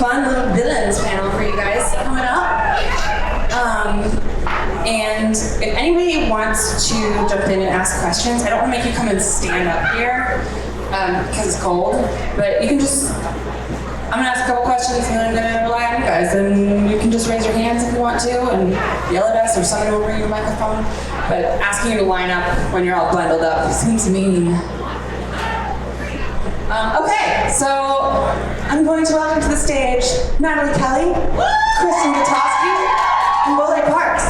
fun little villains panel for you guys coming up. And if anybody wants to jump in and ask questions, I don't want to make you come and stand up here because it's cold, but you can just, I'm gonna ask a couple questions and then I'm gonna rely on you guys, and you can just raise your hands if you want to and yell at us, or somebody will bring you a microphone. But asking you to line up when you're all bundled up seems mean. Okay, so I'm going to welcome to the stage Nathalie, Kelley, Kristen, Gutoskie, and Wolé Parks.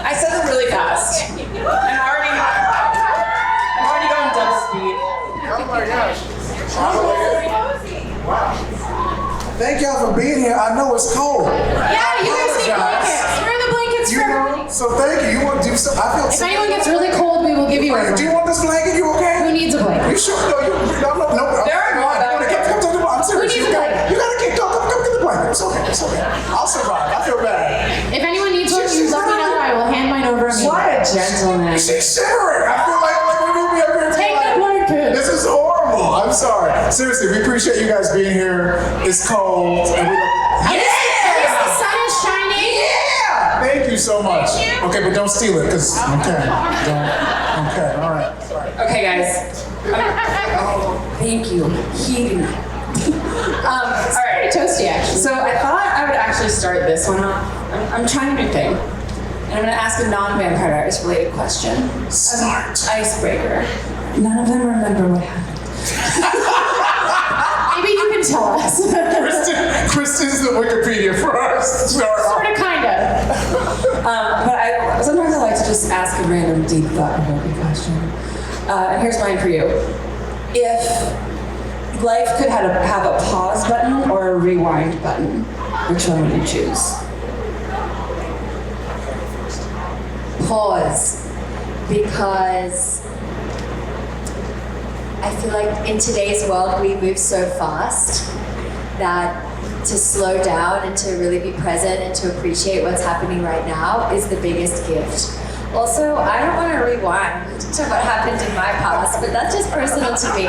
I said them really fast. I'm already going double speed. Oh my gosh. Wow. Thank y'all for being here. I know it's cold. Yeah, you guys need blankets. Where are the blankets for everybody? So thank you. You want to do something? I feel If anyone gets really cold, we will give you a blanket. Do you want this blanket? You okay? Who needs a blanket? You sure? No. There are more Come to the blanket. I'm serious. Who needs a blanket? You gotta get, come get the blanket. It's okay. I'll survive. I feel bad. If anyone needs one, you let me know. I will hand mine over. What a gentleman. She's shivering. I feel like we're gonna be up here. Take the blanket. This is horrible. I'm sorry. Seriously, we appreciate you guys being here. It's cold. And we At least the sun is shining. Yeah! Thank you so much. Okay, but don't steal it, because, okay. All right. Sorry. Okay, guys. Thank you. Heating. All right. Pretty toasty, actually. So I thought I would actually start this one off. I'm trying a new thing. And I'm going to ask a non-Vampire Diaries related question. Smart. Icebreaker. None of them remember what happened. Maybe you can tell us. Kristen's the Wikipedia for us. Sort of, kind of. But sometimes I like to just ask a random deep thought-provoking question. And here's mine for you. If life could have a pause button or a rewind button, which one would you choose? Pause, because I feel like in today's world we move so fast that to slow down and to really be present and to appreciate what's happening right now is the biggest gift. Also, I don't want to rewind to what happened in my past, but that's just personal to me.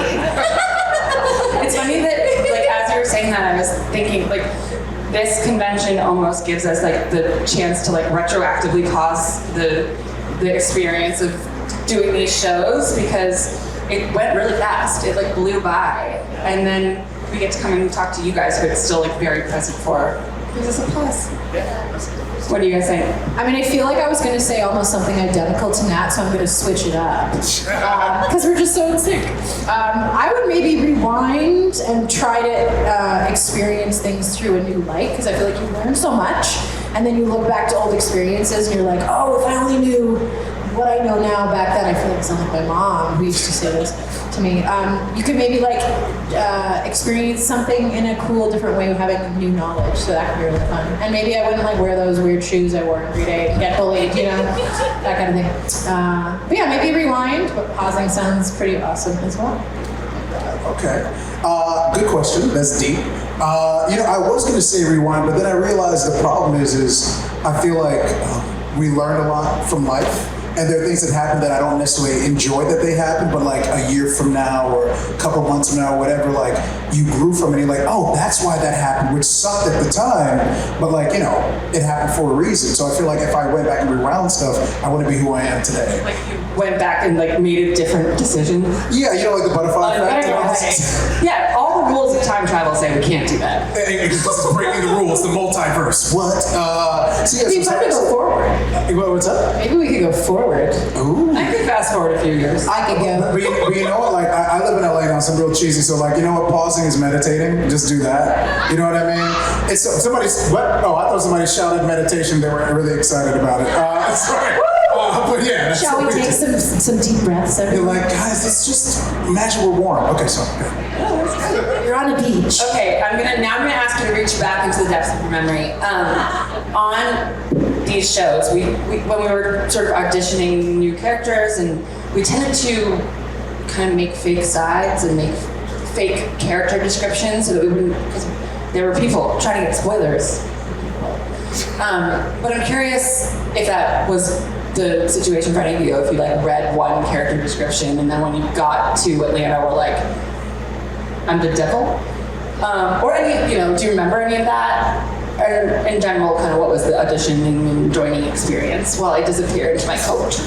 It's funny that, like, as you were saying that, I was thinking, like, this convention almost gives us, like, the chance to, like, retroactively pause the experience of doing these shows, because it went really fast. It, like, blew by. And then we get to come and talk to you guys who it's still, like, very present for. Gives us a pause. What do you guys think? I mean, I feel like I was going to say almost something identical to Nat, so I'm going to switch it up. Because we're just so in sync. I would maybe rewind and try to experience things through a new light, because I feel like you learn so much, and then you look back to old experiences and you're like, oh, if I only knew what I know now back then. I feel like it sounds like my mom who used to say this to me. You could maybe like experience something in a cool, different way of having new knowledge. So that could be really fun. And maybe I wouldn't like wear those weird shoes I wore every day and get bullied, you know, that kind of thing. But yeah, maybe rewind. But pausing sounds pretty awesome as well. Okay. Good question. That's deep. You know, I was going to say rewind, but then I realized the problem is I feel like we learn a lot from life. And there are things that happen that I don't necessarily enjoy that they happen, but like a year from now or a couple months from now or whatever, like you grew from it and you're like, oh, that's why that happened, which sucked at the time, but like, you know, it happened for a reason. So I feel like if I went back and rewound stuff, I wouldn't be who I am today. Like you went back and like made a different decision? Yeah, you know, like the butterfly effect. Yeah, all the rules of time travel say we can't do that. This is breaking the rules, the multiverse. What? So yeah, We might go forward. What's up? Maybe we could go forward. Ooh. I could fast forward a few years. I could go. But you know what? Like I live in LA now, so I'm real cheesy. So like, you know what? Pausing is meditating. Just do that. You know what I mean? It's somebody's. What? Oh, I thought somebody shouted meditation. They were really excited about it. Sorry. But yeah. Shall we take some deep breaths? You're like, guys, it's just imagine we're warm. Okay, so good. You're on a beach. Okay, I'm gonna ask you to reach back into the depths of your memory. On these shows, we when we were sort of auditioning new characters, and we tended to kind of make fake sides and make fake character descriptions so that we wouldn't, because there were people trying to get spoilers. But I'm curious if that was the situation for any of you if you like read one character description and then when you got to Atlanta were like, I'm the devil? Or any, do you remember any of that? Or in general, kind of what was the auditioning and joining experience while I disappeared into my coat?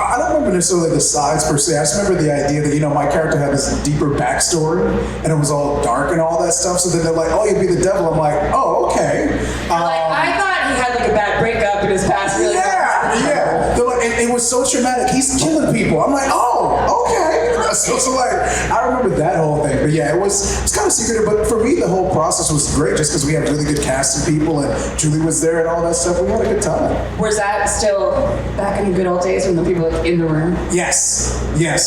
I don't remember necessarily the sides per se. I just remember the idea that, my character had this deeper backstory and it was all dark and all that stuff. So then they're like, oh, you'll be the devil. I'm like, oh, okay. I thought he had like a bad breakup in his past. Really Yeah. They're like, and it was so traumatic. He's killing people. I'm like, oh, okay. So like, I remember that whole thing. But yeah, it's kind of secretive. But for me, the whole process was great just because we had really good casting people and Julie was there and all that stuff. We had a good time. Was that still back in the good old days when the people like in the room? Yes.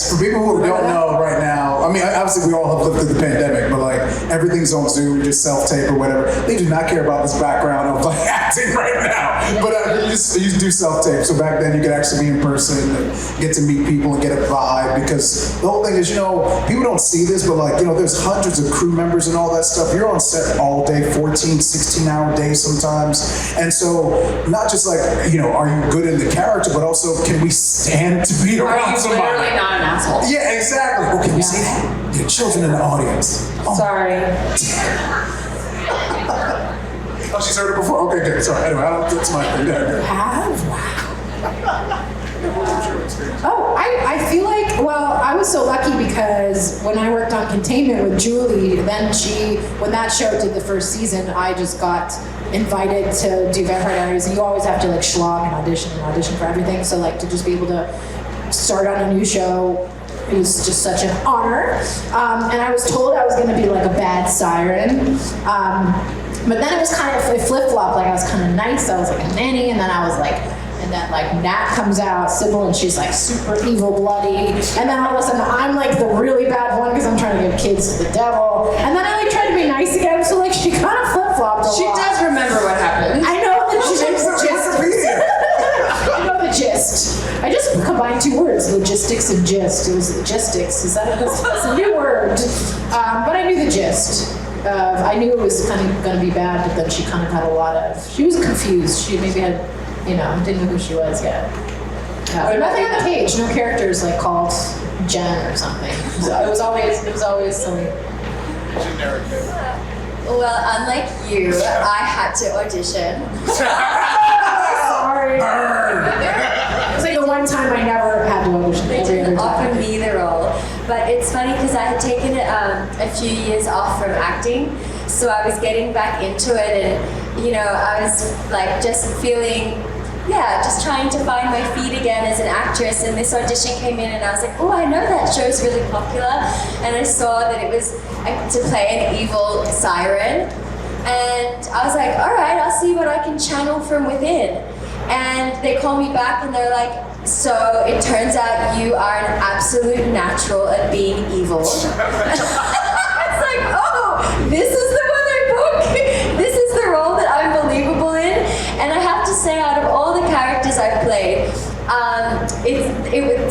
For people who don't know right now, I mean, obviously we all have lived through the pandemic, but like everything's on Zoom, just self-tape or whatever. They do not care about this background of like acting right now. But you just do self-tape. So back then you could actually be in person and get to meet people and get a vibe because the whole thing is, people don't see this, but like, there's hundreds of crew members and all that stuff. You're on set all day, 14, 16-hour days sometimes. And so not just like, are you good in the character, but also can we stand to be around somebody? Are you literally not an asshole? Yeah, exactly. Oh, can we say that? There are children in the audience. Oh. Sorry. Oh, she's heard it before? Okay, good. Sorry. Anyway, that's my thing. Oh, I feel like, I was so lucky because when I worked on Containment with Julie, then when that show did the first season, I just got invited to do Vampire Diaries. You always have to like slog and audition for everything. So like to just be able to start on a new show, it was just such an honor. And I was told I was going to be like a bad siren. But then it was kind of, it flip-flopped, like I was kind of nice, I was like a nanny, and then I was like, and then like Nat comes out, Sybil, and she's like super evil, bloody, and then all of a sudden I'm like the really bad one because I'm trying to give kids to the devil, and then I like tried to be nice again, so like she kind of flip-flopped a lot. She does remember what happened. I know the gist. I know the gist. I just combined two words, logistics and gist. It was logistics, that's a new word. But I knew the gist. I knew it was kind of going to be bad, but then she kind of had a lot of, she was confused. She maybe had, didn't know who she was yet. But nothing on the page, no characters like called Jen or something. So it was always silly. Generic. Well, unlike you, I had to audition. Sorry. It was like the one time I never had to audition. They didn't offer me the role. But it's funny because I had taken a few years off from acting, so I was getting back into it, and I was like just feeling, just trying to find my feet again as an actress. And this audition came in, and I was like, oh, I know that show's really popular, and I saw that it was to play an evil siren, and I was like, all right, I'll see what I can channel from within. And they called me back, and they're like, so it turns out you are an absolute natural at being evil. It's like, oh, this is the one I book. This is the role that I'm believable in. And I have to say, out of all the characters I've played,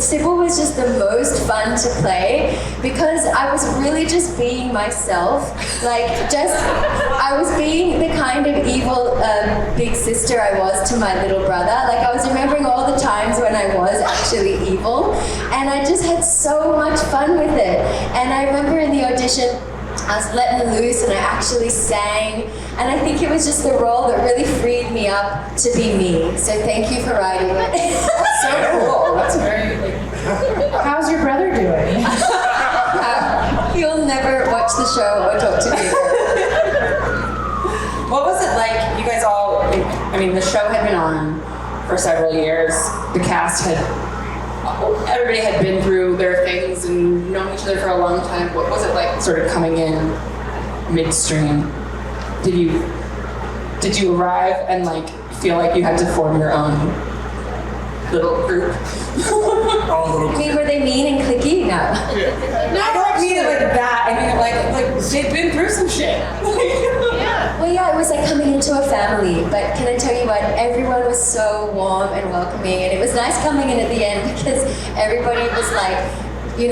Sybil was just the most fun to play because I was really just being myself. I was being the kind of evil big sister I was to my little brother. Like I was remembering all the times when I was actually evil, and I just had so much fun with it. And I remember in the audition, I was letting loose and I actually sang, and I think it was just the role that really freed me up to be me. So thank you for writing it. That's so cool. That's very How's your brother doing? He'll never watch the show or talk to me. What was it like? You guys all, the show had been on for several years. The cast everybody had been through their things and known each other for a long time. What was it like sort of coming in midstream? Did you arrive and feel like you had to form your own little group? I mean, were they mean and cliquey? No. No, I don't mean it like that. I mean it like they've been through some shit. Well, it was like coming into a family. But can I tell you what? Everyone was so warm and welcoming, and it was nice coming in at the end because everybody was like, they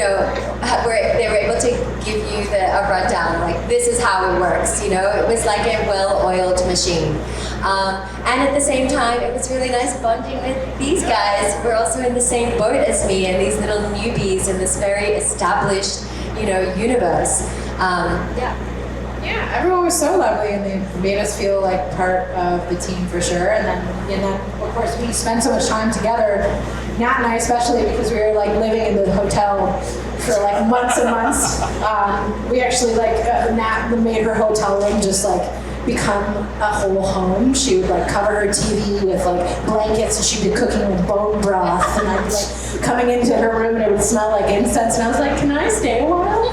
were able to give you a rundown. Like, this is how it works. It was like a well-oiled machine. And at the same time, it was really nice bonding with these guys who were also in the same boat as me and these little newbies in this very established, universe. Yeah, everyone was so lovely, and they made us feel like part of the team for sure. And then of course, we spent so much time together, Nat and I especially, because we were like living in the hotel for like months and months. We actually Nat made her hotel room just like become a whole home. She would like cover her TV with like blankets, and she'd be cooking with bone broth, and I'd be like coming into her room and it would smell like incense, and I was like, can I stay a while?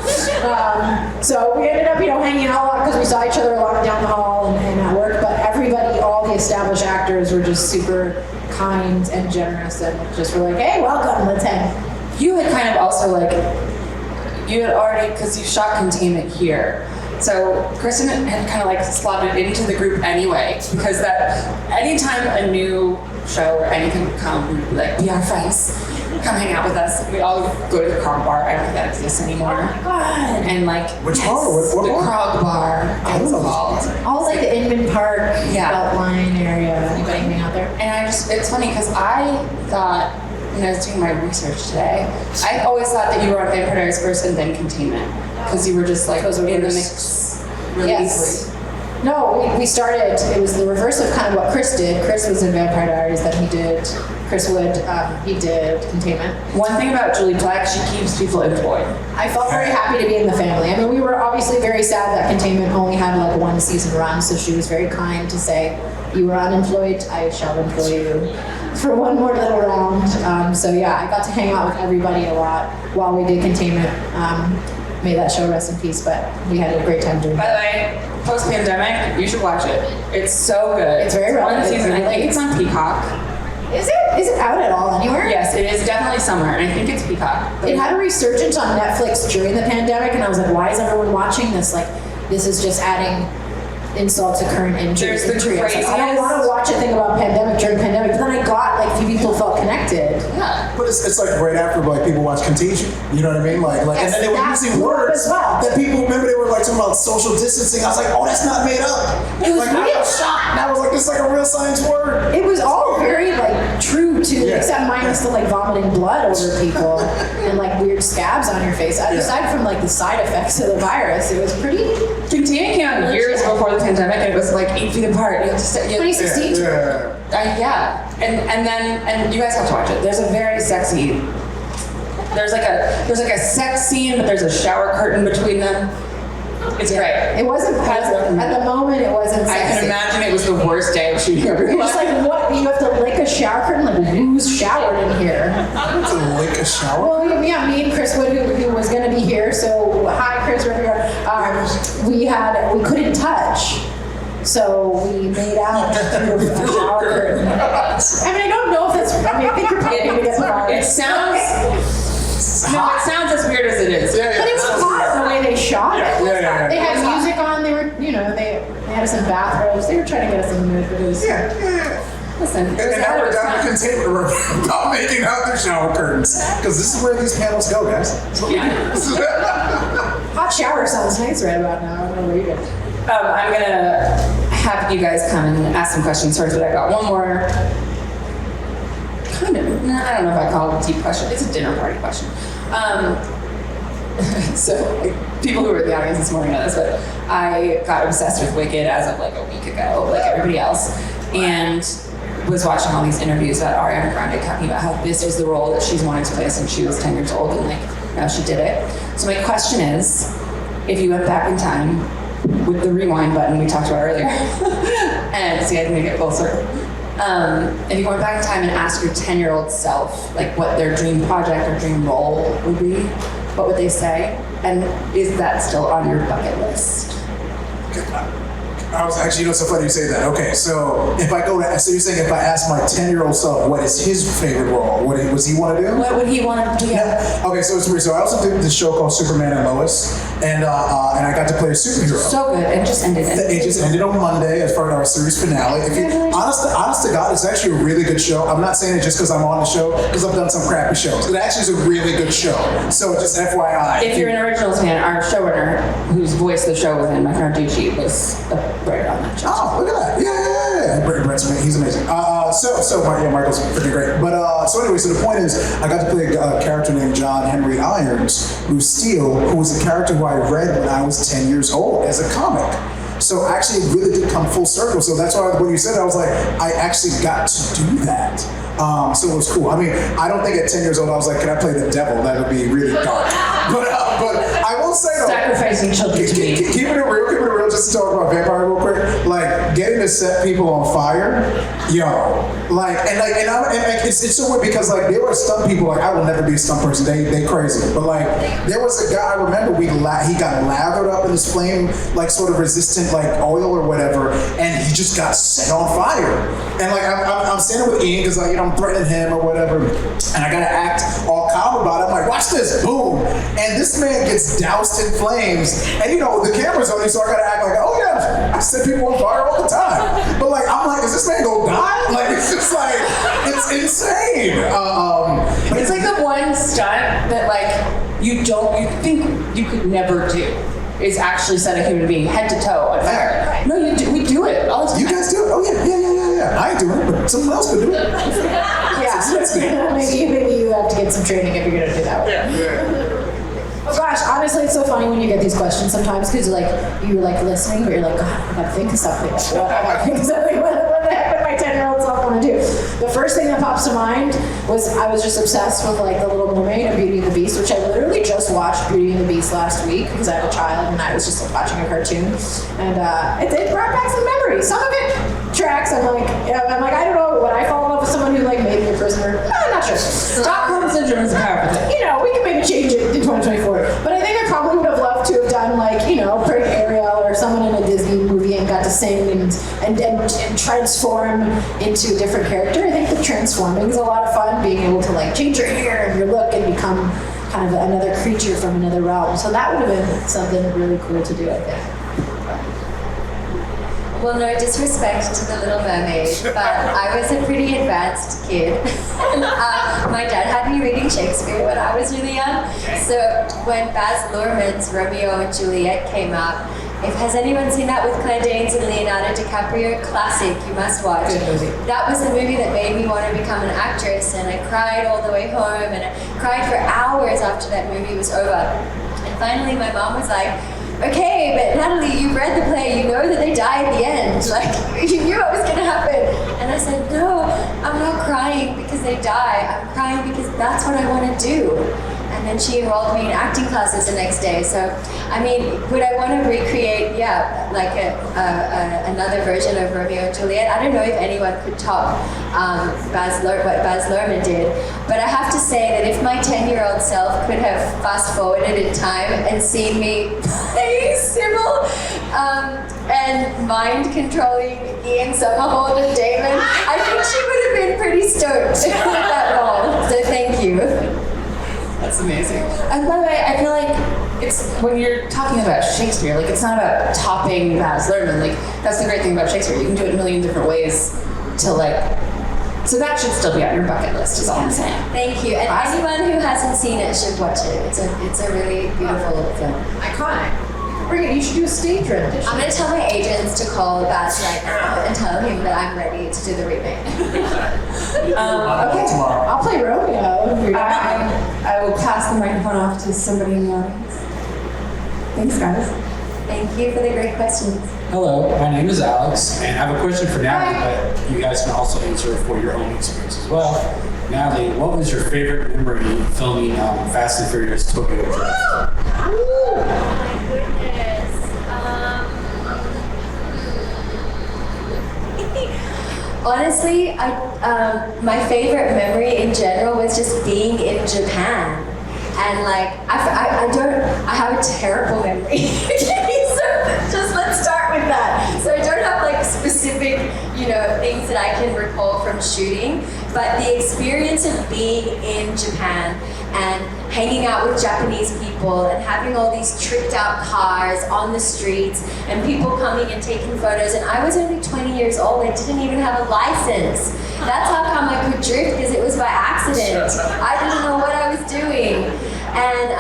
So we ended up, hanging out a lot because we saw each other a lot down the hall and at work, but everybody, all the established actors were just super kind and generous and just were like, hey, welcome, let's hang. You had kind of also you had already, because you shot Containment here. So Kristen had kind of slotted into the group anyway, because that anytime a new show or anything would come, we'd be like, be our friends, come hang out with us. We all go to the Krog Bar. I don't think that exists anymore. Oh my God. And which bar? What the bar? Krog Bar. It's called. All like the Inman Park, Beltline area. Anybody hang out there? And it's funny because I thought, when I was doing my research today, I always thought that you were on Vampire Diaries first and then Containment, because you were just in the mix really easily. No, we started, it was the reverse of kind of what Chris did. Chris was in Vampire Diaries, then Chris Wood, he did Containment. One thing about Julie Black, she keeps people employed. I felt very happy to be in the family. I mean, we were obviously very sad that Containment only had like one season run, so she was very kind to say, you were unemployed, I shall employ you for one more little round. So yeah, I got to hang out with everybody a lot while we did Containment. May that show rest in peace, but we had a great time doing it. By the way, post-pandemic, you should watch it. It's so good. It's very relevant. One season, I think it's on Peacock. Is it out at all anywhere? Yes, it is definitely somewhere, and I think it's Peacock. It had a resurgence on Netflix during the pandemic, and I was like, why is everyone watching this? Like, this is just adding insult to current injury. There's the I don't want to watch a thing about pandemic during pandemic, but then I got like few people felt connected. Yeah. But it's like right after people watch Contagion. You know what I mean? Yes, and then they were using words as well. that people remember. They were talking about social distancing. I was like, oh, that's not made up. It was I real. was shocked. And I was like, it's like a real science word. It was all very true to, Yeah. except minus the vomiting blood over people and weird scabs on your face. Aside from the side effects of the virus, it was pretty. Containment came out years before the pandemic, and it was 8 feet apart. You have to 2016. Yeah. And you guys have to watch it. There's a very sexy. There's a sex scene, but there's a shower curtain between them. It's great. It wasn't at the moment. It wasn't sexy. I can imagine it was the worst day of shooting. You're just what? You have to lick a shower curtain? Who's showered in here? To lick a shower? Well, yeah, me and Chris Wood, who was going to be here. So hi, Chris, we're here. We couldn't touch. So we made out through a shower curtain. I mean, I don't know if that's. I think you're probably going to get the It sounds. No, it sounds as weird as it is. But it was hot the way they shot it. Yeah. They had music on. They were, they had us in bathrobes. They were trying to get us in the mood, but it was. Listen, And now we're down to Containment room about making out their shower curtains. Because this is where these panels go, guys. Hot shower sounds nice right about now. I don't know what you did. I'm gonna have you guys come and ask some questions first, but I got one more. I don't know if I call it a deep question. It's a dinner party question. So people who were in the audience this morning know this, but I got obsessed with Wicked as of a week ago, like everybody else, and was watching all these interviews about Ariana Grande talking about how this was the role that she's wanted to play since she was 10 years old, and now she did it. So my question is, if you went back in time with the rewind button we talked about earlier, and see, I can make it full circle. If you went back in time and asked your 10-year-old self, what their dream project or dream role would be, what would they say? And is that still on your bucket list? I was actually, it's so funny you say that. Okay, so if I go to, so you're saying if I ask my 10-year-old self what is his favorite role, what does he want to do? What would he want to do? Yeah. Okay, so it's weird. So I also did this show called Superman and Lois, and I got to play a superhero. So good. It just ended. It just ended on Monday as part of our series finale. Honest to God, it's actually a really good show. I'm not saying it just because I'm on the show, because I've done some crappy shows. It actually is a really good show. So just FYI. If you're an originals fan, our showrunner, whose voice the show was in, Mike Narducci, was right on that show. Oh, look at that. Yeah. he's amazing. Michael's freaking great. But so anyway, so the point is, I got to play a character named John Henry Irons, who's Steele, who was a character who I read when I was 10 years old as a comic. So actually, it really did come full circle. So that's why when you said that, I was like, I actually got to do that. So it was cool. I mean, I don't think at 10 years old I was like, can I play the devil? That would be really dark. But I will say though, sacrificing children to me. Keeping it real, just to talk about vampire real quick. Like getting to set people on fire, yo. It's so weird because like there were stunt people. Like I will never be a stunt person. They crazy. But like there was a guy I remember he got lathered up in this flame, like sort of resistant like oil or whatever, and he just got set on fire. And like I'm standing with Ian because like I'm threatening him or whatever, and I gotta act all calm about it. I'm like, watch this, boom, and this man gets doused in flames, and the camera's on me, so I gotta act like, oh yeah, I set people on fire all the time. But like I'm like, is this man gonna die? Like it's just like it's insane. It's like the one stunt that like you think you could never do is actually set a human being head to toe on fire. No, we do it all the time. You guys do it? Oh yeah. I ain't doing it, but someone else could do it. Yeah. maybe you have to get some training if you're gonna do that. Yeah. Oh gosh, honestly, it's so funny when you get these questions sometimes because you're listening, but you're like, God, I gotta think of something. What the heck would my 10-year-old self want to do? The first thing that pops to mind was I was just obsessed with like The Little Mermaid and Beauty and the Beast, which I literally just watched Beauty and the Beast last week because I have a child and I was just watching a cartoon, and it brought back some memories. Some of it tracks. I'm like, I don't know, would I fall in love with someone who like made me a prisoner? I'm not sure. Stockholm syndrome is a powerful thing. We can maybe change it in 2024. But I think I probably would have loved to have done like, Prig Ariel or someone in a Disney movie and got to sing and transform into a different character. I think the transforming is a lot of fun, being able to like change your hair and your look and become kind of another creature from another realm. So that would have been something really cool to do, I think. Well, no disrespect to The Little Mermaid, but I was a pretty advanced kid. My dad had me reading Shakespeare when I was really young. So when Baz Luhrmann's Romeo and Juliet came out, has anyone seen that with Claire Danes and Leonardo DiCaprio? Classic, you must watch. Good movie. That was the movie that made me want to become an actress, and I cried all the way home, and I cried for hours after that movie was over. And finally my mom was like, okay, but Nathalie, you read the play, you know that they die at the end. Like, you knew what was going to happen. And I said, no, I'm not crying because they die. I'm crying because that's what I want to do. And then she enrolled me in acting classes the next day. So, I mean, would I want to recreate, like another version of Romeo and Juliet? I don't know if anyone could top what Baz Luhrmann did. But I have to say that if my 10-year-old self could have fast-forwarded in time and seen me playing Sybil and mind-controlling Ian Somerhalder and Damon, I think she would have been pretty stoked with that role. So thank you. That's amazing. And by the way, I feel like it's when you're talking about Shakespeare, like it's not about topping Baz Luhrmann. Like that's the great thing about Shakespeare. You can do it a million different ways to so that should still be on your bucket list, is all I'm saying. Thank you. And anyone who hasn't seen it should watch it. It's a really beautiful film. Iconic. Bring it. You should do a stage rendition. I'm going to tell my agents to call Baz right now and tell him that I'm ready to do the remake. Okay. I'll play Romeo. I will pass the microphone off to somebody in the audience. Thanks, guys. Thank you for the great questions. Hello, my name is Alex, and I have a question for Nathalie, but you guys can also answer for your own experience as well. Nathalie, what was your favorite memory filming Fast and Furious Tokyo Drift? Oh my goodness. Honestly, my favorite memory in general was just being in Japan. And I have a terrible memory. So just let's start with that. So I don't have specific, things that I can recall from shooting, but the experience of being in Japan and hanging out with Japanese people and having all these tricked out cars on the streets and people coming and taking photos. And I was only 20 years old. I didn't even have a license. That's how come I could drift, because it was by accident. I didn't know what I was doing. And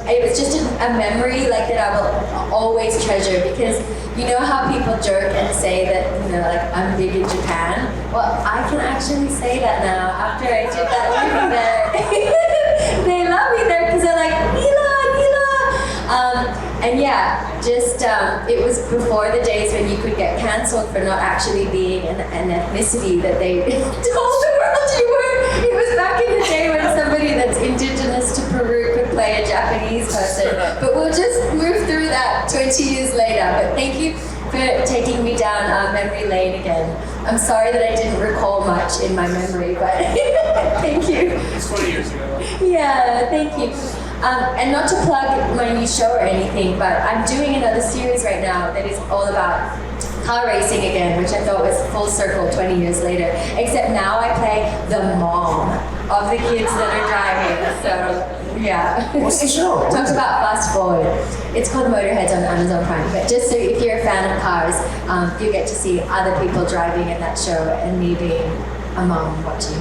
it was just a memory that I will always treasure, because you know how people joke and say that, I'm big in Japan? Well, I can actually say that now after I did that movie there. They love me there because they're like, Mila. And yeah, just it was before the days when you could get cancelled for not actually being an ethnicity that they told the world you were. It was back in the day when somebody that's indigenous to Peru could play a Japanese person. But we'll just move through that 20 years later. But thank you for taking me down memory lane again. I'm sorry that I didn't recall much in my memory, but thank you. It's 20 years ago. Yeah, thank you. And not to plug my new show or anything, but I'm doing another series right now that is all about car racing again, which I thought was full circle 20 years later. Except now I play the mom of the kids that are driving. So, yeah. What's the show? Talk about fast forward. It's called Motorheads on Amazon Prime. But just so if you're a fan of cars, you get to see other people driving in that show and me being a mom watching.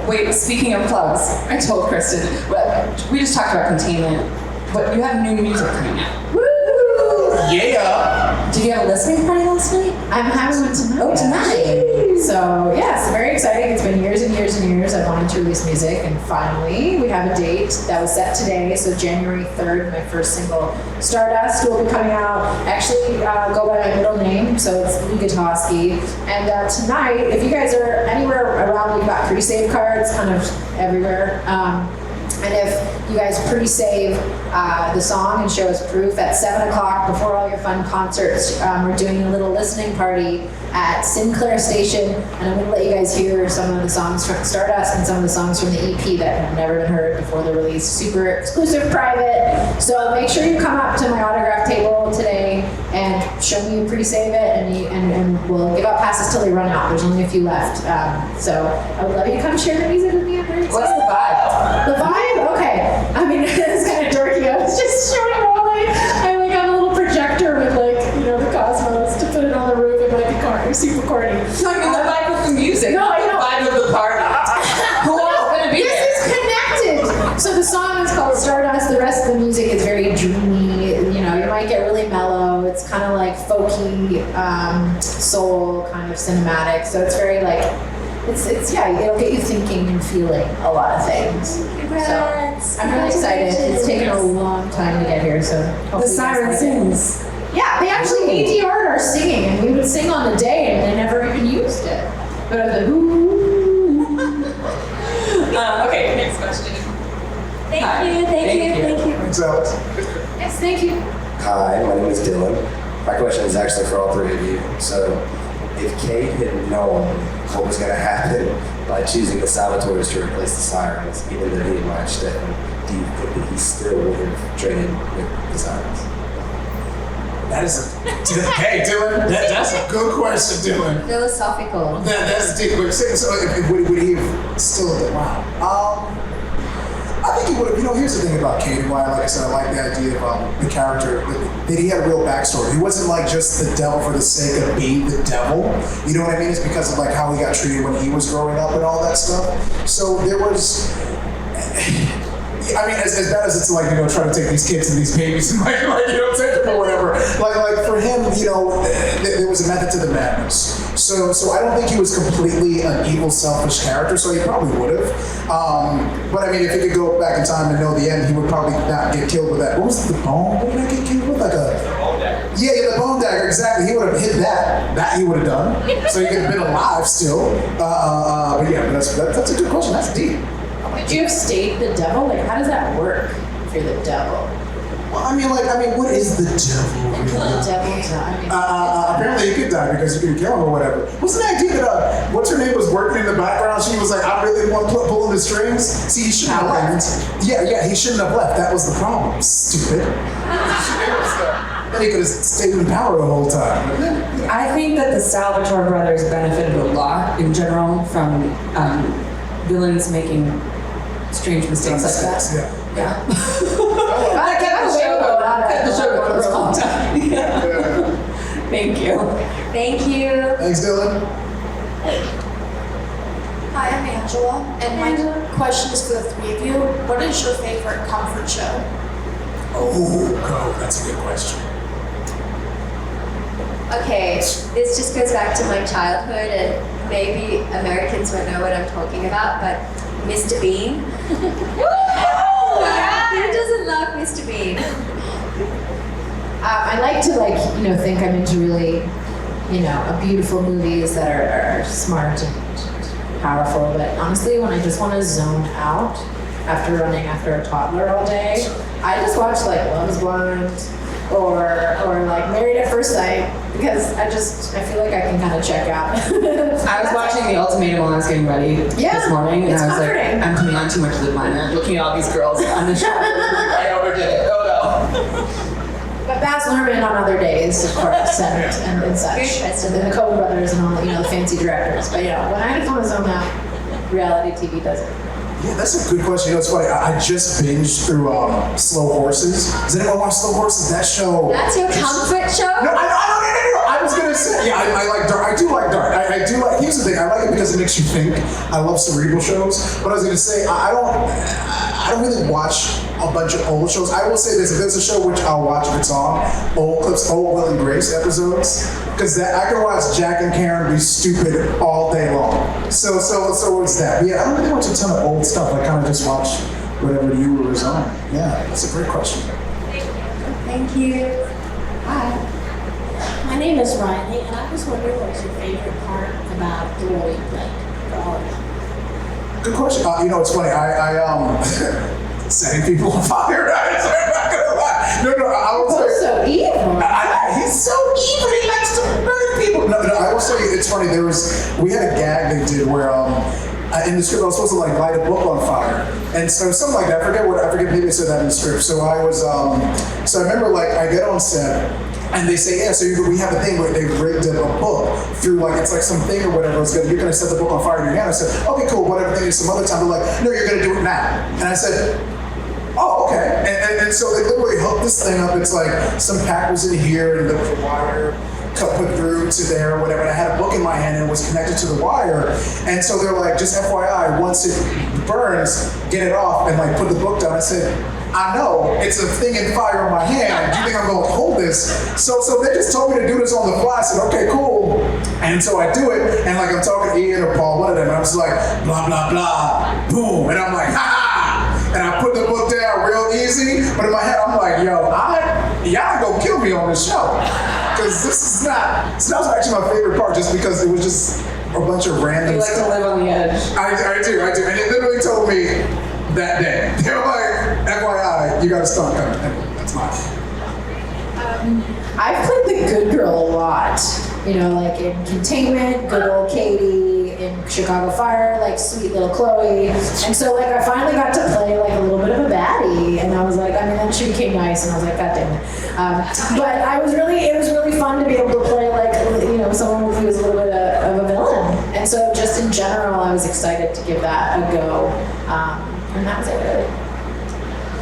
Wait, speaking of plugs, I told Kristen, we just talked about containment, but you have new music coming out. Woo! Yeah. Did you have a listening party last night? I'm having one tonight. Oh, tonight. So yeah, it's very exciting. It's been years and years and years I've wanted to release music, and finally we have a date that was set today. So January 3rd, my first single, Stardust, will be coming out. Actually, go by my middle name, so it's Gutoskie. And tonight, if you guys are anywhere around, we've got pre-save cards, kind of everywhere. And if you guys pre-save the song and show us proof at 7 o'clock before all your fun concerts, we're doing a little listening party at Sinclair Station, and I'm going to let you guys hear some of the songs from Stardust and some of the songs from the EP that have never been heard before the release. Super exclusive, private. So make sure you come up to my autograph table today and show me you pre-save it, and we'll give out passes till they run out. There's only a few left. So I would love you to come share the music with me. What's the vibe? The vibe? Okay. I mean, it's kind of dorky. I was just showing Wolé. I like have a little projector with the cosmos to put it on the roof. It might be corny, super corny. No, I mean the vibe of the music. No, I know. The vibe of the party. Who else is gonna be there? This is connected. So the song is called Stardust. The rest of the music is very dreamy. You might get really mellow. It's kind of like folky, soul, kind of cinematic. So it's very it's it'll get you thinking and feeling a lot of things. Congrats. So I'm really excited. It's taken a long time to get here, so The hopefully you guys siren like it. sings. Yeah, they actually ADR'd our singing, and we would sing on the day, and they never even used it. But I was like, ooh. Okay, next question. Thank Hi. you. Thanks, Alex. Yes, thank you. Hi, my name is Dylan. My question is actually for all three of you. So, if Kate had known what was going to happen by choosing the Salvatores to replace the Sirens, even though he admired Stefan, do you think that he still would have traded with the Sirens? That is hey, Dylan. That's a good question, Dylan. Philosophical. That's deep. So, would he have still done? Wow. I think he would have. Here's the thing about Kate and why, like I said, I like the idea of the character that he had a real backstory. He wasn't like just the devil for the sake of being the devil. You know what I mean? It's because of like how he got treated when he was growing up and all that stuff. So there was. I mean, as bad as it's like, trying to take these kids and these babies and take them or whatever. Like for him, there was a method to the madness. So I don't think he was completely an evil, selfish character. So he probably would have. But I mean, if he could go back in time and know the end, he would probably not get killed with that. What was the bone? What did I get killed with? Like a bone dagger. Yeah, the bone dagger. Exactly. He would have hit that. That he would have done. So he could have been alive still. But yeah, that's a good question. That's deep. Did you have stayed the devil? Like, how does that work if you're the devil? Well, I mean, what is the devil? The devil died. Apparently he could die because you could kill him or whatever. Wasn't the idea that, what's her name was working in the background? She was like, I really want to pulling the strings. See, he shouldn't have left. Yeah, he shouldn't have left. That was the problem. Stupid. Then he could have stayed in power the whole time. I think that the Salvatore brothers benefited a lot in general from villains making strange mistakes like that. Yeah. I kept the show going for a long time. Yeah. Thank you. Thank you. Thanks, Dylan. Hi, I'm Angela, and my question is for the three of you. What is your favorite comfort show? Oh, that's a good question. Okay, this just goes back to my childhood, and maybe Americans won't know what I'm talking about, but Mr. Bean. Who doesn't love Mr. Bean? I like to think I'm into really, beautiful movies that are smart and powerful. But honestly, when I just want to zone out after running after a toddler all day, I just watch like Love Is Blind or like Married at First Sight because I feel like I can kind of check out. I was watching The Ultimatum while I was getting ready this morning, and it's I was comforting. like, I'm putting on too much lip liner, looking at all these girls on the show. I overdid it. Oh no. But Baz Luhrmann on other days, of course, and such. And then the Coen brothers and all the fancy directors. But when I just want to zone out, reality TV does it. Yeah, that's a good question. It's funny. I just binged through Slow Horses. Does anyone watch Slow Horses? That show. That's your comfort show? No, I was gonna say, yeah, I like dark. I do like dark. I do like. Here's the thing. I like it because it makes you think. I love cerebral shows. But I was gonna say, I don't really watch a bunch of old shows. I will say this: if there's a show which I'll watch if it's on, old clips, old Will and Grace episodes, because I can watch Jack and Karen be stupid all day long. So it's that. But yeah, I don't really watch a ton of old stuff. I kind of just watch whatever you were on. Yeah, that's a great question. Thank you. Hi. My name is Riley, and I was wondering what was your favorite part about the role you played for Oliver? Good question. It's funny. I setting people on fire. I'm not gonna lie. No, I will say. So evil. He's so evil. He likes to burn people. No, I will say it's funny. We had a gag they did where in the script I was supposed to like light a book on fire, and so something like that. I forget maybe they said that in the script. So I was so I remember like I get on set. And they say, yeah, so we have a thing where they've rigged a book through it's like some thing or whatever. You're gonna set the book on fire in your hand. I said, okay, cool, whatever thing is some other time. They're like, no, you're gonna do it now. And I said, oh, okay. And so they literally hooked this thing up. It's like some pack was in here and the wire put through to there or whatever. And I had a book in my hand and it was connected to the wire. And so they're like, just FYI, once it burns, get it off and like put the book down. I said, I know, it's a thing in fire on my hand. Do you think I'm gonna hold this? So they just told me to do this on the fly. I said, okay, cool. And so I do it, and like I'm talking to Ian or Paul, one of them, and I'm just like, blah, blah, blah, boom. And I'm like, ha ha! And I put the book down real easy, but in my head, I'm like, yo, y'all gonna kill me on this show. Because it's not actually my favorite part, just because it was just a bunch of random You like stuff. to live on the edge. I do. And they literally told me that day. They were like, FYI, you got a stunt coming. That's mine. I've played the good girl a lot. Like in Containment, good old Katie, in Chicago Fire, like sweet little Chloe. And so I finally got to play like a little bit of a baddie, and I was like, then she became nice, and I was like, God damn it. But it was really fun to be able to play someone who was a little bit of a villain. And so just in general, I was excited to give that a go. And that was it, really.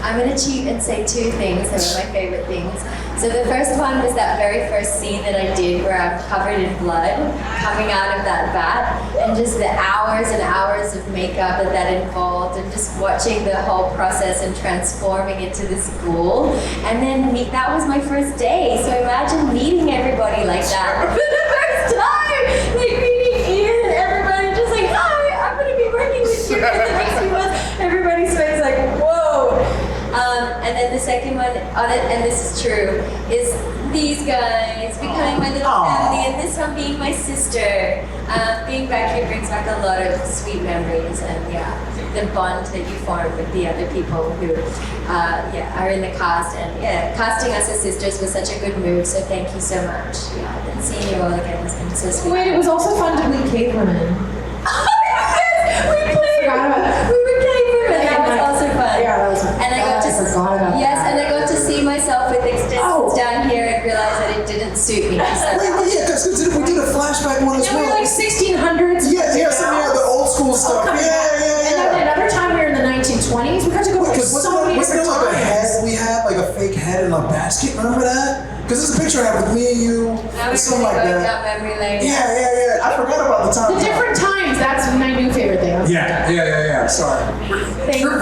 I'm going to cheat and say two things that were my favorite things. So the first one was that very first scene that I did where I'm covered in blood coming out of that vat, and just the hours and hours of makeup that involved, and just watching the whole process and transforming into this ghoul. And then that was my first day. So imagine meeting everybody like that for the first time, like meeting Ian and everybody just like, hi, I'm going to be working with you for the next few months. Everybody's face like, whoa. And then the second one on it, and this is true, is these guys becoming my little family, and this one being my sister. Being back here brings back a lot of sweet memories, and the bond that you form with the other people who are in the cast. And casting us as sisters was such a good move, so thank you so much. And seeing you all again has been so sweet. Wait, it was also fun to meet Kate Women. We were cavewomen. That was also fun. Yeah, that was fun. And I got to and I got to see myself with extensions down here and realize that it didn't suit me. Wait, because we did a flashback one as Yeah, we well. were like 1600s. Yeah, the old school stuff. And Yeah. then another time we were in the 1920s. We got to go like Because so many wasn't different there like a head times. we had, like a fake head in a basket? Remember that? Because there's a picture I have with me and you, Now or we're something like going that. down memory lane. Yeah. I forgot about the time. The different times. That's my new favorite thing. Yeah. Sorry. Thank We're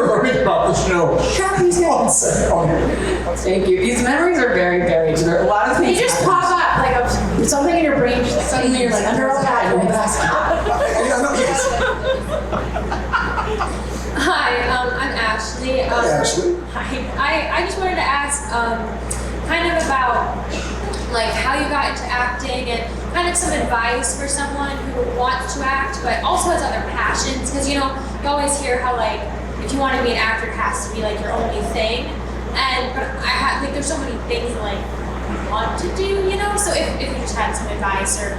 learning about the show. Happy's One second. Oh, here. Thank you. These memories are very, very. There are a lot of They things. just pop up like a something in your brain just like suddenly you're like under all pathways. Yeah, no, yes. Hi, I'm Ashley. Hi, Ashley. Hi. I just wanted to ask kind of about like how you got into acting and kind of some advice for someone who wants to act but also has other passions, because you always hear how like if you want to be an actor it has to be like your only thing, but I like there's so many things like I want to do, so if you just had some advice or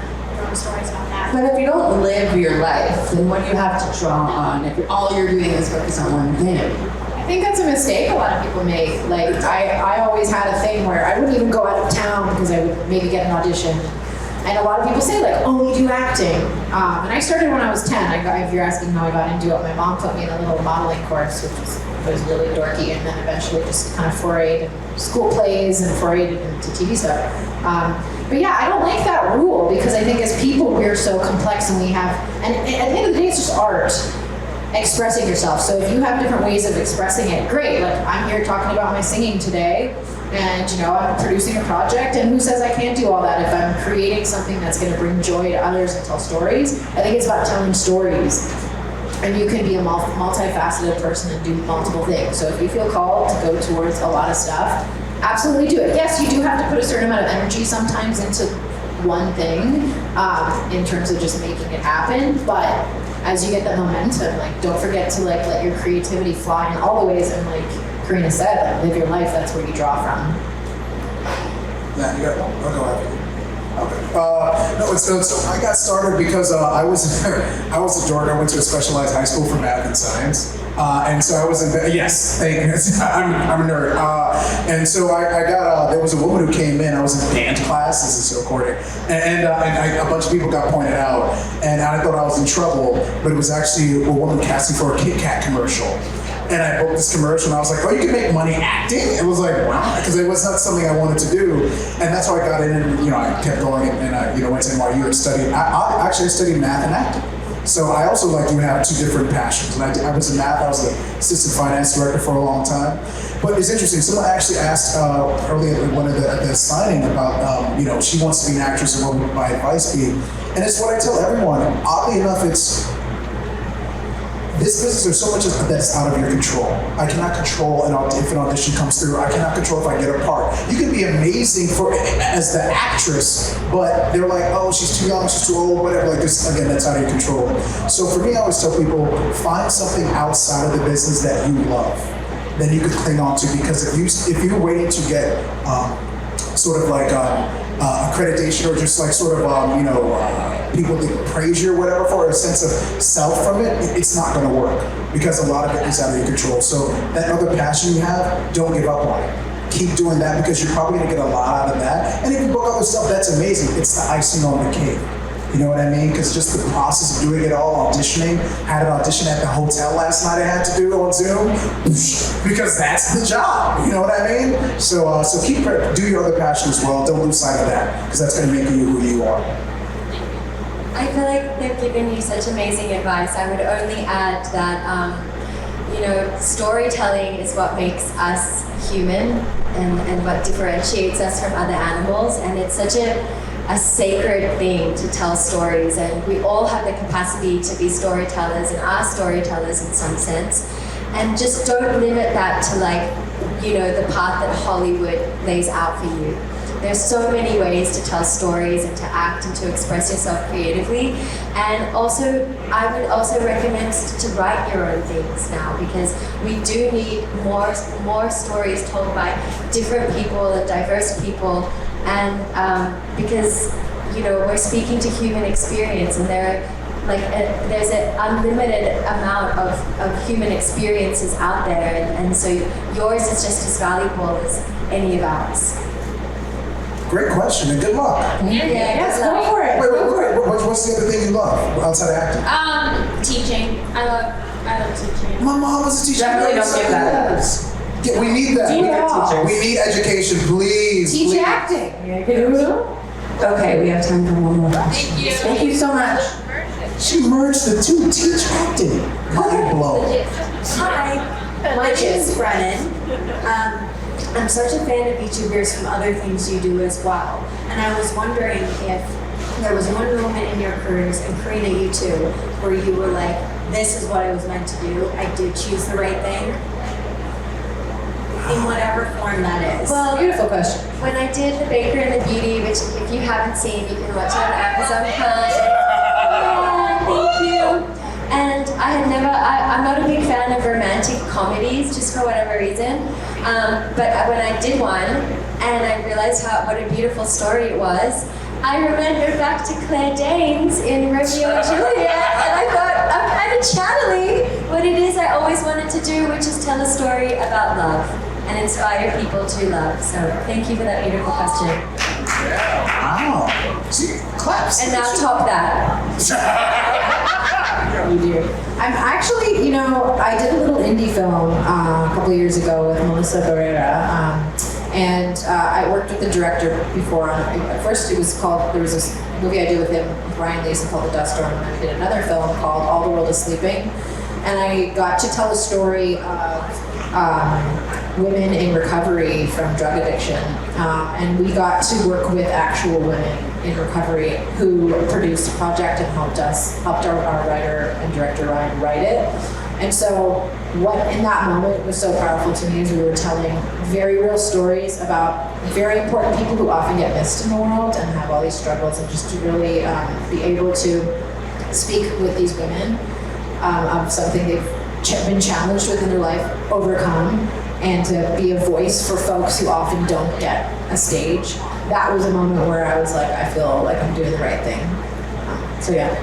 stories about that. But if you don't live your life, then what do you have to draw on if all you're doing is focus on one thing? I think that's a mistake a lot of people make. Like, I always had a thing where I wouldn't even go out of town because I would maybe get an audition. And a lot of people say, like, only do acting. And I started when I was 10. If you're asking how I got into it, my mom put me in a little modeling course, which was really dorky, and then eventually just kind of forayed in school plays and forayed into TV stuff. But yeah, I don't like that rule because I think as people, we're so complex and we have, and at the end of the day, it's just art. Expressing yourself. So if you have different ways of expressing it, great. Like I'm here talking about my singing today, and I'm producing a project, and who says I can't do all that if I'm creating something that's going to bring joy to others and tell stories? I think it's about telling stories, and you can be a multifaceted person and do multiple things. So if you feel called to go towards a lot of stuff, absolutely do it. Yes, you do have to put a certain amount of energy sometimes into one thing in terms of just making it happen, but as you get that momentum, like don't forget to like let your creativity fly in all the ways, and like Carina said, like live your life. That's where you draw from. Yeah, you got. I'll go after you. Okay. No, so I got started because I was a dork. I went to a specialized high school for math and science, and so I was in. Yes, thank you. I'm a nerd. And so I got. There was a woman who came in. I was in dance class. This is so recording, and a bunch of people got pointed out, and I thought I was in trouble, but it was actually a woman casting for a Kit Kat commercial. And I booked this commercial, and I was like, "Oh, you can make money acting." It was like, wow, because it was not something I wanted to do, and that's how I got in. And I kept going, and I went to NYU and studied. I actually studied math and acting, so I also like to have two different passions. And I was in math. I was the assistant finance director for a long time. But it's interesting. Someone actually asked earlier at one of the signing about, she wants to be an actress, and what would my advice be? And it's what I tell everyone. Oddly enough, this business, there's so much that's out of your control. I cannot control if an audition comes through. I cannot control if I get a part. You can be amazing as the actress, but they're like, oh, she's too young, she's too old, whatever. Like this, again, that's out of your control. So for me, I always tell people, find something outside of the business that you love, that you could cling on to. Because if you're waiting to get sort of like accreditation or just like sort of people to praise you or whatever for a sense of self from it, it's not going to work because a lot of it is out of your control. So that other passion you have, don't give up on it. Keep doing that because you're probably going to get a lot out of that. And if you book other stuff, that's amazing. It's the icing on the cake. You know what I mean? Because just the process of doing it all, auditioning, had an audition at the hotel last night I had to do on Zoom, because that's the job. You know what I mean? So do your other passion as well. Don't lose sight of that, because that's going to make you who you are. I feel like they've given you such amazing advice. I would only add that, storytelling is what makes us human and what differentiates us from other animals. And it's such a sacred thing to tell stories, and we all have the capacity to be storytellers and are storytellers in some sense. And just don't limit that to the path that Hollywood lays out for you. There's so many ways to tell stories and to act and to express yourself creatively. And also, I would also recommend to write your own things now, because we do need more stories told by different people and diverse people. And because we're speaking to human experience, and there's an unlimited amount of human experiences out there, and so yours is just as valuable as any of ours. Great question, and good luck. Yes, go for it. Wait, what's the other thing you love outside of acting? Teaching. I love teaching. My mom was a teacher. Definitely don't give that up. Yeah, we need that. We need education, please. Teach acting. Okay, we have time for one more. Thank you. Thank you so much. She merged the two. Teach acting. Mind blown. Hi, my name is Brennan. I'm such a fan of VTubers from other things you do as well. And I was wondering if there was one moment in your careers, and Carina, you too, where you were like, this is what I was meant to do. I did choose the right thing. In whatever form that is. Well, beautiful question. When I did The Baker and the Beauty, which if you haven't seen, you can watch it on Amazon Prime. Thank you. And I'm not a big fan of romantic comedies, just for whatever reason. But when I did one, and I realized what a beautiful story it was, I remembered back to Claire Danes in Romeo and Juliet, and I thought, I'm kind of channeling what it is I always wanted to do, which is tell a story about love and inspire people to love. So thank you for that beautiful question. Wow. See, claps. And now top that. You do. I'm actually, I did a little indie film a couple of years ago with Melissa Barrera, and I worked with the director before. At first, there was this movie I did with him, with Ryan Leeson, called The Dust Storm, and then I did another film called All the World is Sleeping, and I got to tell a story of women in recovery from drug addiction, and we got to work with actual women in recovery who produced a project and helped our writer and director Ryan write it. And so what in that moment was so powerful to me is we were telling very real stories about very important people who often get missed in the world and have all these struggles, and just to really be able to speak with these women of something they've been challenged with in their life, overcome, and to be a voice for folks who often don't get a stage. That was a moment where I was like, I feel like I'm doing the right thing. So yeah.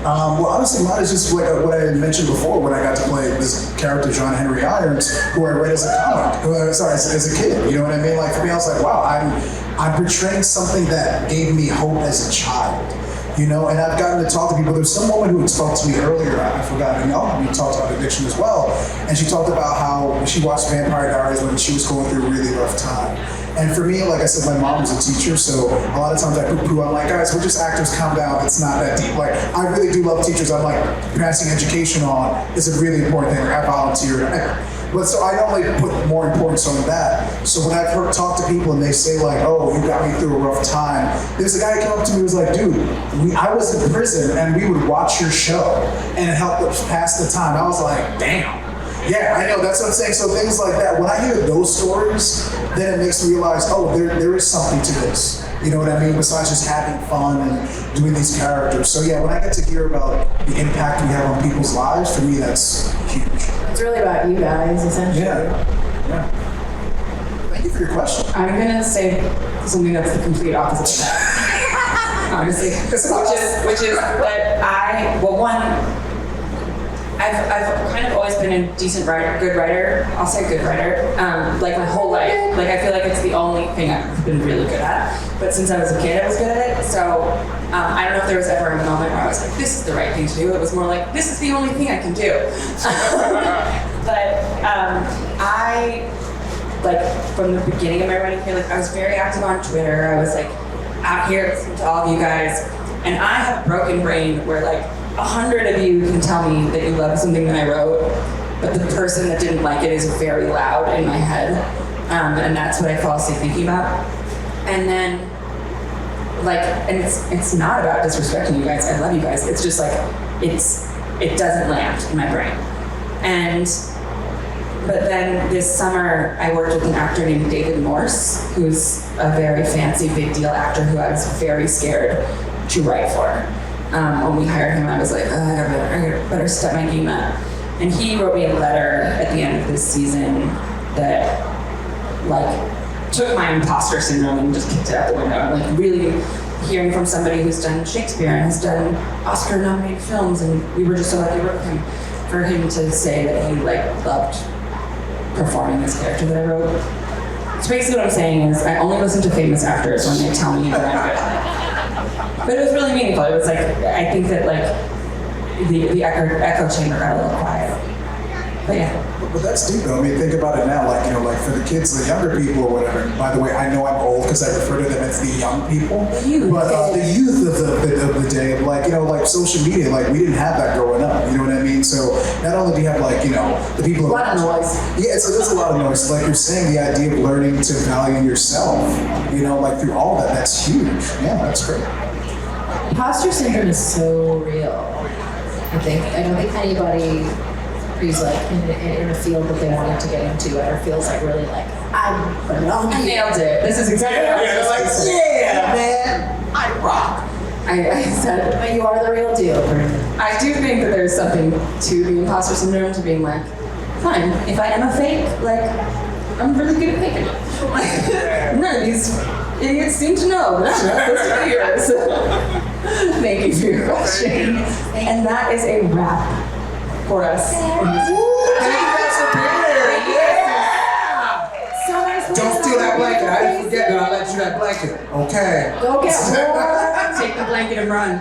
Well, honestly, mine is just what I had mentioned before when I got to play this character, John Henry Irons, who I read as a comic, as a kid. You know what I mean? Like, for me, I was like, wow, I'm portraying something that gave me hope as a child. And I've gotten to talk to people. There's some woman who spoke to me earlier, I forgot her name, we talked about addiction as well, and she talked about how she watched Vampire Diaries when she was going through a really rough time. And for me, like I said, my mom was a teacher, so a lot of times I poo-poo, I'm like, guys, we're just actors, calm down, it's not that deep. Like, I really do love teachers. I'm like, passing education on is a really important thing. I volunteer. But so I normally put more importance on that. So when I've talked to people and they say like, oh, you got me through a rough time, there's a guy who came up to me and was like, dude, I was in prison and we would watch your show and it helped us pass the time. I was like, damn. Yeah, I know, that's what I'm saying. So things like that, when I hear those stories, then it makes me realize, oh, there is something to this. You know what I mean? Besides just having fun and doing these characters. So yeah, when I get to hear about the impact we have on people's lives, for me, that's huge. It's really about you guys, essentially. Yeah. Thank you for your question. I'm gonna say something that's the complete opposite of that. Honestly, which is that I've kind of always been a decent writer, good writer. I'll say good writer. Like my whole life. Like I feel like it's the only thing I've been really good at. But since I was a kid, I was good at it. So I don't know if there was ever a moment where I was like, this is the right thing to do. It was more like, this is the only thing I can do. But I, like from the beginning of my writing career, like I was very active on Twitter. I was like out here listening to all of you guys. And I have a broken brain where like 100 of you can tell me that you love something that I wrote, but the person that didn't like it is very loud in my head, and that's what I fall asleep thinking about. And then, and it's not about disrespecting you guys. I love you guys. It's just like it doesn't land in my brain. But then this summer, I worked with an actor named David Morse, who's a very fancy, big deal actor who I was very scared to write for. When we hired him, I was like, I better step my game up. And he wrote me a letter at the end of this season that, took my imposter syndrome and just kicked it out the window. I'm really hearing from somebody who's done Shakespeare and has done Oscar-nominated films, and we were just so lucky to work with him, for him to say that he loved performing this character that I wrote. So basically what I'm saying is, I only listen to famous actors when they tell me that I'm good. But it was really meaningful. It was I think that the echo chamber got a little quiet. But yeah. But that's deep though. I mean, think about it now. Like, you know, like for the kids, the younger people or whatever. By the way, I know I'm old because I refer to them as the young people. But the youth of the day, of like, you know, like social media, like we didn't have that growing up. You know what I mean? So not only do you have like, you know, the people. A lot of noise. Yeah, so there's a lot of noise. Like you're saying, the idea of learning to value yourself, you know, like through all that, that's huge. Yeah, that's great. Imposter syndrome is so real. I don't think anybody who's like in a field that they wanted to get into ever feels like really like I nailed it. This is exactly what I was like. Yeah, man, I rock. I said, But you are the real deal, Carina. I do think that there's something to the imposter syndrome, to being like, fine, if I am a fake, like, I'm really good at faking it. Like, none of these idiots seem to know that I'm not supposed to be here. Thank you for your question. And that is a wrap for us. Thank you guys for being here. Yeah. Don't steal that blanket. I didn't forget that I let you that blanket. Okay. Go get more. Take the blanket and run.